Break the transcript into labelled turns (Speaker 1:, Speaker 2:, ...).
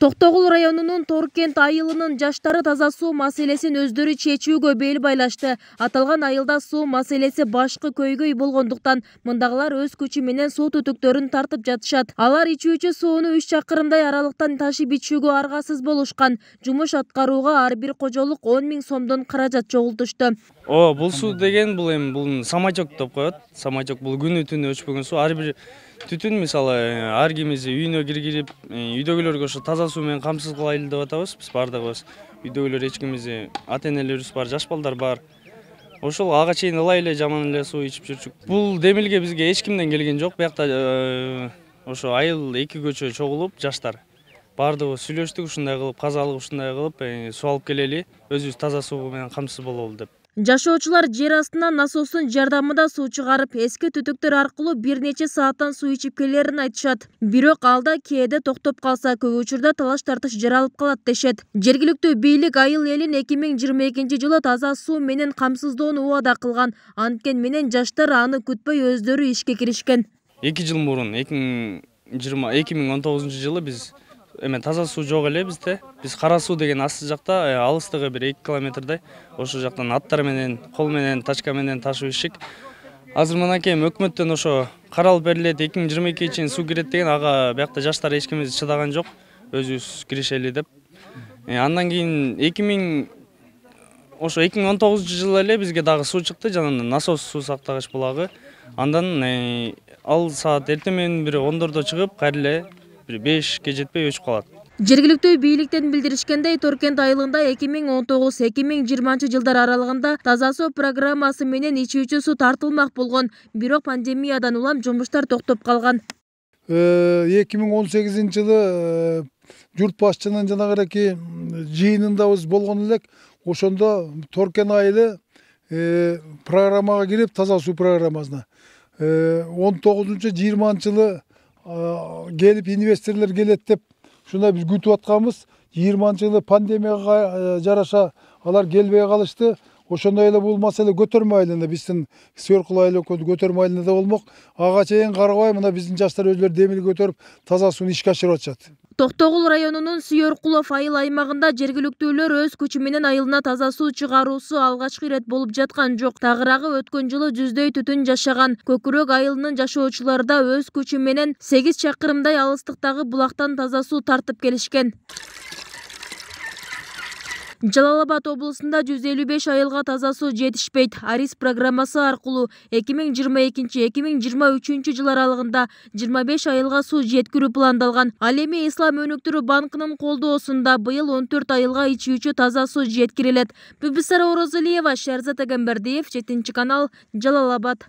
Speaker 1: Токтогул районунун Торкент айылынын жаштары таза суу маселесин өздөрү чечүүгө бел байлашты. Аталган айылда суу маселеси башкы көйгөй болгондуктан мындагылар өз күчү менен суу түтүктөрүн тартып жатышат. Алар ичүүчү сууну 3 чакырымдай аралыктан ташып ичүүгө аргасыз болушкан. Жумуш аткарууга ар бир кожолук 10 000 сомдон каражат чогултушту.
Speaker 2: Бул суу деген бул самачок деп коет. Самачок бул күнү түнү өчпөгөн суу. Ар бир түтүн мисалы ар кимиз үйүнө киргирип, үйдөгүлөргө ошо таза суу менен камсыз кылайлы деп атабыз. Биз бардыгыбыз үйдөгүлөр эч кимиз ата-энелерибиз бар, жаш балдар бар. Ошол ага чейин ылай эле жаман эле суу ичип жүрчүк. Бул демилге бизге эч кимден келген жок. Биякта ошо айыл 2 көчө чогулуп жаштар бардыгыбыз сүйлөштүк, ушундай кылып казалык ушундай кылып суу алып келели, өзүбүз таза суу менен камсыз бололу деп.
Speaker 1: Жашоочулар жер астынан насостун жардамында суу чыгарып, эски түтүктөр аркылуу бир нече сааттан суу ичип келерин айтышат. Бирок алда кээде токтоп калса, көп учурда талаш тартыш жаралып калат дешет. Жергиликтүү бийлик айыл элин 2022 жылы таза суу менен камсыздоону убада кылган. Анткени менен жаштар аны күтпөй өздөрү ишке киришкен.
Speaker 2: 2 жыл мурун 2019 жылы биз таза суу жок эле бизде. Биз кара суу деген асты жакта, алыстыгы бир 2 километрдей. Ошол жактан аттар менен, кол менен, тачка менен ташып ишик. Азыр мынакей өкмөттөн ошо каралып берилет, 2022 чейин суу кирет деген, ага биякта жаштар эч кимиз чыдаган жок. Өзүбүз киришели деп. Андан кийин 2019 жылы эле бизге дагы суу чыкты, жанагы насос суу сактагыч булагы. Андан ал саат эртең менен бир 10дордо чыгып, кайра эле 5ке жетпей өчүп калат.
Speaker 1: Жергиликтүү бийликтен билдиришкендей, Торкент айылында 2019-2020 жылдар аралыгында таза суу программасы менен ичүүчү суу тартылмак болгон. Бирок пандемиядан улам жумуштар токтоп калган.
Speaker 3: 2018 жылы журт башчынын жанагыраки жыйынындабыз болгон элек. Ошондо Торкент айылы программага кирип, таза суу программасына 19-20 жылы келип инвесторлор келет деп ушундай биз күтүп атканбыз. 20 жылы пандемияга жараша алар келбей калышты. Ошондой эле бул маселе көтөрмө айылында, биздин Сыйыркул айылы көтөрмө айылында болмок. Ага чейин карабай мына биздин жаштар өзлөрү демил көтөрүп таза сууну ишке ашырып атышат.
Speaker 1: Токтогул районунун Сыйыркулов айыл аймагында жергиликтүүлөр өз күчү менен айылына таза суу чыгаруусу алгачкы ирет болуп жаткан жок. Тагыраагы өткөн жылы жүздөй түтүн жашаган. Көкүрөк айылынын жашоочулары да өз күчү менен 8 чакырымдай алыстыктагы булактан таза суу тартып келишкен. Жалал-Абад облусунда 155 айылга таза суу жетишпейт. Арис программасы аркылуу 2022-2023 жыл аралыгында 25 айылга суу жеткирүү пландалган. Ал эми Ислам өнүктүрүү банкынын колдоосунда быйыл 14 айылга ичүүчү таза суу жеткирилет. Бибисара Орозалиева, Шерзат Агамбердиев, 7 канал, Жалал-Абад.